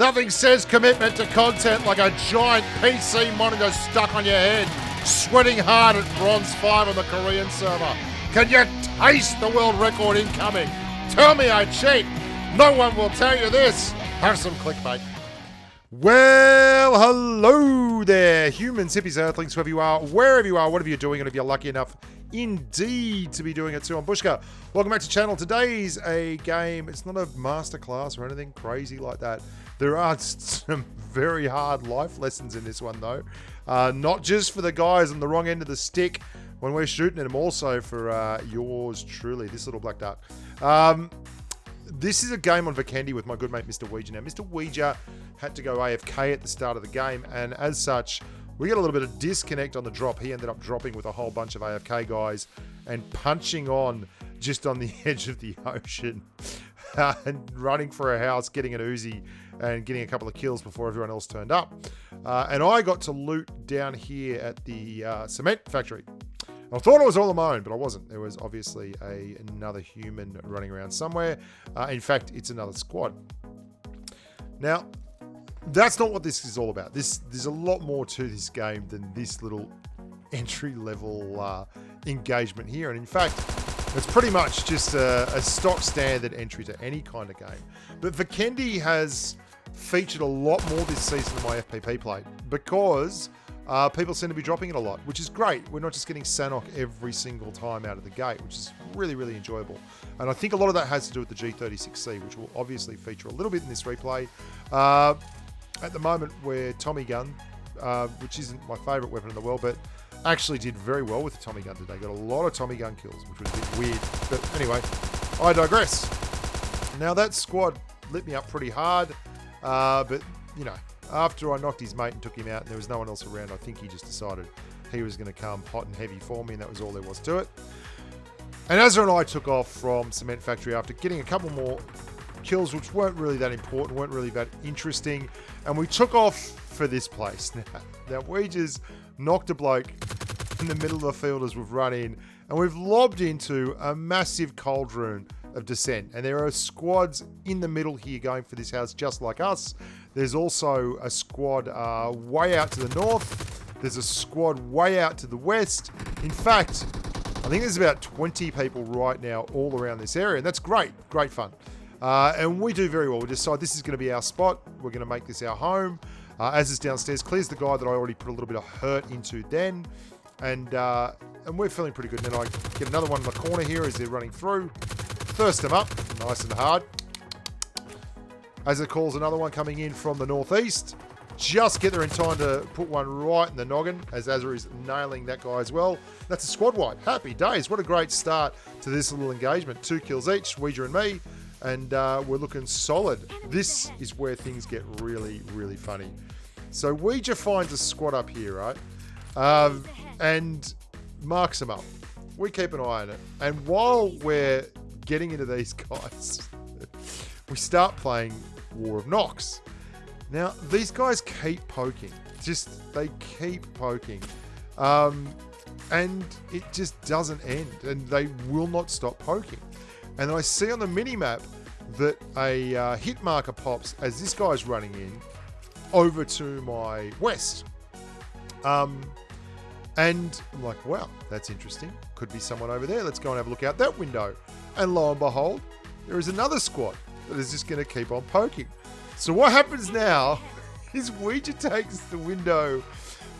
Nothing says commitment to content like a giant PC monitor stuck on your head, sweating hard at bronze 5 on the Korean server. Can you taste the world record incoming? Tell me I cheat. No one will tell you this. Have some clickbait. Well, hello there, humans, hippies, earthlings, whoever you are, wherever you are, whatever you're doing, and if you're lucky enough indeed to be doing it too, I'm Bushka. Welcome back to the channel. Today's a game. It's not a masterclass or anything crazy like that. There are some very hard life lessons in this one, though. Not just for the guys on the wrong end of the stick when we're shooting at them, also for yours truly, this little black duck. This is a game on Vikendi with my good mate, Mr. Ouija. Now, Mr. Ouija had to go AFK at the start of the game, and as such, we got a little bit of disconnect on the drop. He ended up dropping with a whole bunch of AFK guys and punching on just on the edge of the ocean and running for a house, getting an Uzi and getting a couple of kills before everyone else turned up. And I got to loot down here at the cement factory. I thought I was all on my own, but I wasn't. There was obviously another human running around somewhere. In fact, it's another squad. Now, that's not what this is all about. There's a lot more to this game than this little entry-level engagement here. And in fact, it's pretty much just a stock standard entry to any kind of game. But Vikendi has featured a lot more this season than my FPP play because people seem to be dropping it a lot, which is great. We're not just getting Sanok every single time out of the gate, which is really, really enjoyable. And I think a lot of that has to do with the g36c, which will obviously feature a little bit in this replay. At the moment, we're Tommy Gun, which isn't my favourite weapon in the world, but actually did very well with the Tommy Gun today. Got a lot of Tommy Gun kills, which was a bit weird. But anyway, I digress. Now, that squad lit me up pretty hard, but, you know, after I knocked his mate and took him out and there was no one else around, I think he just decided he was going to come hot and heavy for me, and that was all there was to it. And Azra and I took off from Cement Factory after getting a couple more kills, which weren't really that important, weren't really that interesting, and we took off for this place. Now we just knocked a bloke in the middle of the field as we've run in, and we've lobbed into a massive cauldron of descent, and there are squads in the middle here going for this house just like us. There's also a squad way out to the north. There's a squad way out to the west. In fact, I think there's about 20 people right now all around this area, and that's great, great fun. And we do very well. We decide this is going to be our spot. We're going to make this our home. As is downstairs, clears the guy that I already put a little bit of hurt into then. And we're feeling pretty good. And then I get another one in the corner here as they're running through. Thirst them up, nice and hard. As it calls another one coming in from the northeast. Just get there in time to put one right in the noggin, as Azra is nailing that guy as well. That's a squad wipe. Happy days. What a great start to this little engagement. 2 kills each, Ouija and me. And we're looking solid. This is where things get really, really funny. So Ouija finds a squad up here, right? And marks them up. We keep an eye on it. And while we're getting into these guys, we start playing War of Nox. Now, these guys keep poking. They keep poking. And it just doesn't end. And they will not stop poking. And I see on the mini-map that a hit marker pops as this guy's running in over to my west. And I'm like, wow, that's interesting. Could be someone over there. Let's go and have a look out that window. And lo and behold, there is another squad that is just going to keep on poking. So what happens now is Ouija takes the window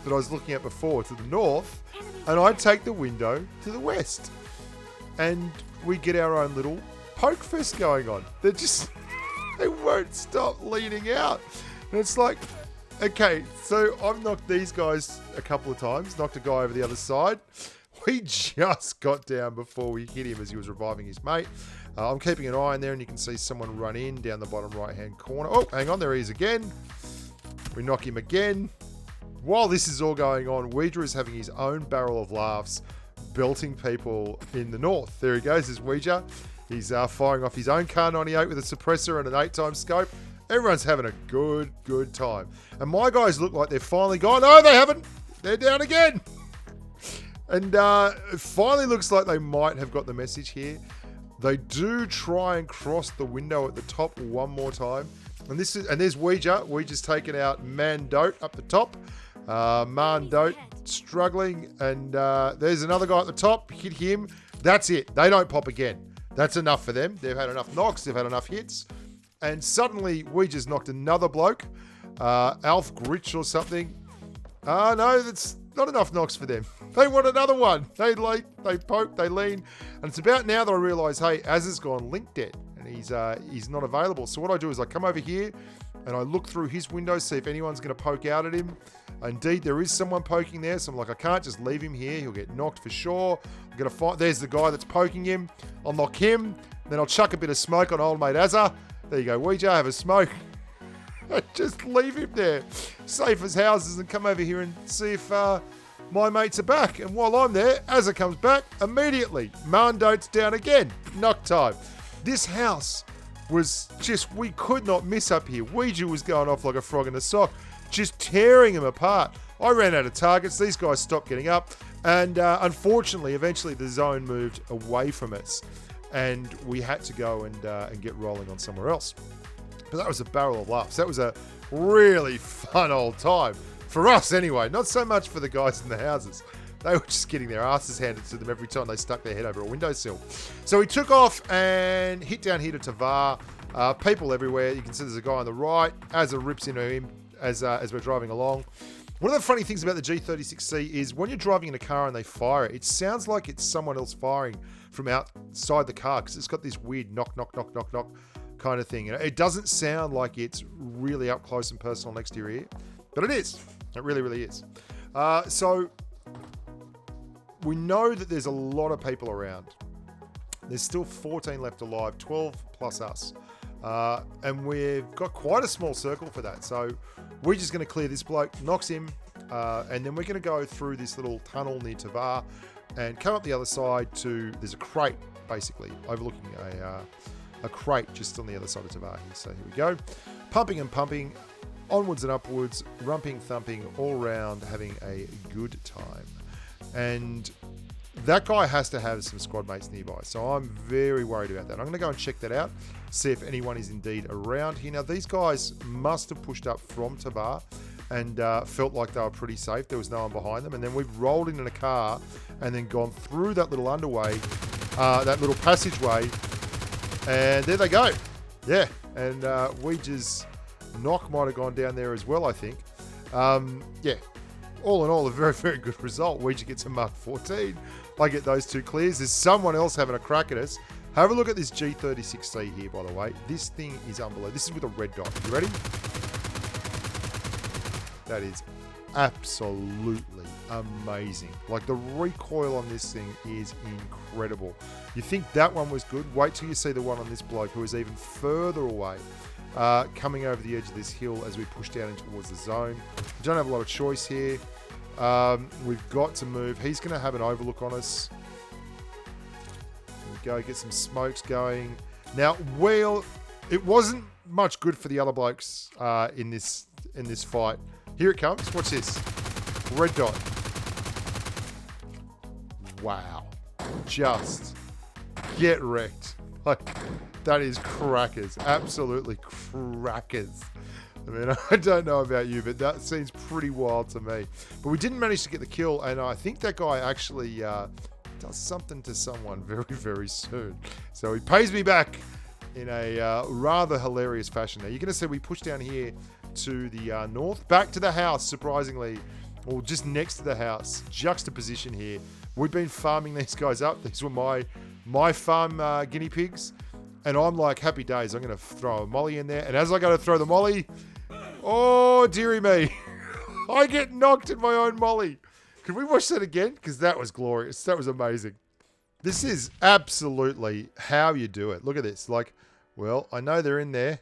that I was looking at before to the north, and I take the window to the west. And we get our own little poke fest going on. They won't stop leaning out. And it's like, okay, so I've knocked these guys a couple of times, knocked a guy over the other side. We just got down before we hit him as he was reviving his mate. I'm keeping an eye in there, and you can see someone run in down the bottom right-hand corner. Oh, hang on, there he is again. We knock him again. While this is all going on, Ouija is having his own barrel of laughs, belting people in the north. There he goes, there's Ouija. He's firing off his own Car 98 with a suppressor and an 8x scope. Everyone's having a good time. And my guys look like they're finally gone. No, they haven't. They're down again. And it finally looks like they might have got the message here. They do try and cross the window at the top one more time. And there's Ouija. Ouija's taken out Mandote up the top. Mandote struggling. And there's another guy at the top. Hit him. That's it. They don't pop again. That's enough for them. They've had enough knocks. They've had enough hits. And suddenly, Ouija's knocked another bloke. Alf Gritch or something. No, that's not enough knocks for them. They want another one. They poke, they lean. And it's about now that I realise, hey, Az has gone link dead. And he's not available. So what I do is I come over here and I look through his window, see if anyone's going to poke out at him. Indeed, there is someone poking there. So I'm like, I can't just leave him here. He'll get knocked for sure. I'm going to find, there's the guy that's poking him. I'll knock him. Then I'll chuck a bit of smoke on old mate Azza. There you go, Ouija, have a smoke. Just leave him there, safe as houses, and come over here and see if my mates are back. And while I'm there, Azza comes back immediately. Mandote's down again. Knock time. This house was just, we could not miss up here. Ouija was going off like a frog in a sock, just tearing him apart. I ran out of targets. These guys stopped getting up. And unfortunately, eventually the zone moved away from us. And we had to go and get rolling on somewhere else. But that was a barrel of laughs. That was a really fun old time. For us, anyway. Not so much for the guys in the houses. They were just getting their asses handed to them every time they stuck their head over a windowsill. So we took off and hit down here to Tavar. People everywhere. You can see there's a guy on the right. Azza rips into him as we're driving along. One of the funny things about the G36c is when you're driving in a car and they fire it sounds like it's someone else firing from outside the car because it's got this weird knock, knock, knock, knock, knock kind of thing. It doesn't sound like it's really up close and personal next to your ear, but it is. It really, really is. So we know that there's a lot of people around. There's still 14 left alive, 12 plus us. And we've got quite a small circle for that. So we're just going to clear this bloke, knocks him, and then we're going to go through this little tunnel near Tavar and come up the other side to, there's a crate basically overlooking a crate just on the other side of Tavar here. So here we go. Pumping and pumping, onwards and upwards, rumping, thumping, all round, having a good time. And that guy has to have some squad mates nearby. So I'm very worried about that. I'm going to go and check that out, see if anyone is indeed around here. Now, these guys must have pushed up from Tavar and felt like they were pretty safe. There was no one behind them. And then we've rolled in a car and then gone through that little underway, that little passageway. And there they go. Yeah. And Ouija's knock might have gone down there as well, I think. Yeah. All in all, a very, very good result. Ouija gets a mark 14. I get those two clears. There's someone else having a crack at us. Have a look at this G36c here, by the way. This thing is unbelievable. This is with a red dot. You ready? That is absolutely amazing. Like, the recoil on this thing is incredible. You think that one was good? Wait till you see the one on this bloke who is even further away. Coming over the edge of this hill as we push down in towards the zone. We don't have a lot of choice here. We've got to move. He's going to have an overlook on us. There we go, get some smokes going. Now, well, it wasn't much good for the other blokes in this fight. Here it comes. Watch this. Red dot. Wow. Just get wrecked. Like, that is crackers. Absolutely crackers. I mean, I don't know about you, but that seems pretty wild to me. But we didn't manage to get the kill, and I think that guy actually does something to someone very, very soon. So he pays me back in a rather hilarious fashion. Now, you're going to see we push down here to the north, back to the house, surprisingly, or just next to the house. Juxtaposition here. We've been farming these guys up. These were my farm guinea pigs. And I'm like, happy days. I'm going to throw a molly in there. And as I go to throw the molly, oh, dearie me. I get knocked in my own molly. Can we watch that again? Because that was glorious. That was amazing. This is absolutely how you do it. Look at this. Like, well, I know they're in there.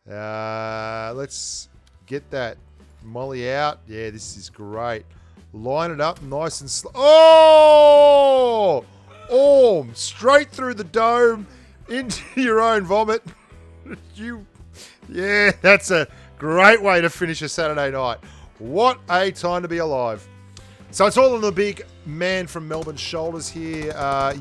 Let's get that molly out. Yeah, this is great. Line it up nice and slow. Oh! Oh! Straight through the dome. Into your own vomit. Yeah, that's a great way to finish a Saturday night. What a time to be alive. So it's all on the big man from Melbourne's shoulders here.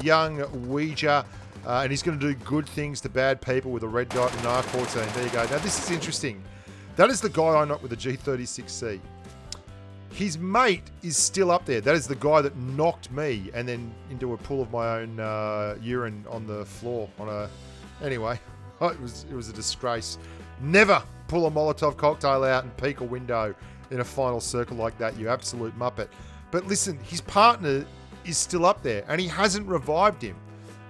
Young Ouija. And he's going to do good things to bad people with a red dot and an R14. There you go. Now, this is interesting. That is the guy I knocked with the G36c. His mate is still up there. That is the guy that knocked me and then into a pool of my own urine on the floor. Anyway, it was a disgrace. Never pull a Molotov cocktail out and peek a window in a final circle like that, you absolute muppet. But listen, his partner is still up there and he hasn't revived him.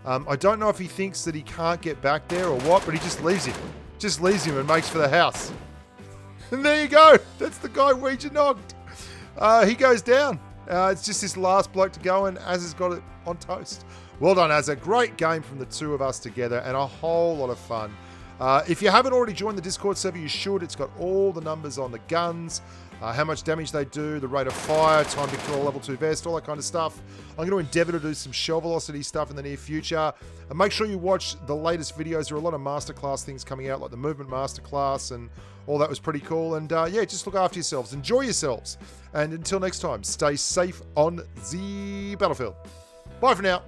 I don't know if he thinks that he can't get back there or what, but he just leaves him. Just leaves him and makes for the house. And there you go. That's the guy Ouija knocked. He goes down. It's just this last bloke to go, and Az has got it on toast. Well done, Az. A great game from the two of us together and a whole lot of fun. If you haven't already joined the Discord server, you should. It's got all the numbers on the guns, how much damage they do, the rate of fire, time to kill a level 2 vest, all that kind of stuff. I'm going to endeavour to do some shell velocity stuff in the near future. And make sure you watch the latest videos. There are a lot of masterclass things coming out, like the movement masterclass, and all that was pretty cool. And yeah, just look after yourselves. Enjoy yourselves. And until next time, stay safe on the battlefield. Bye for now.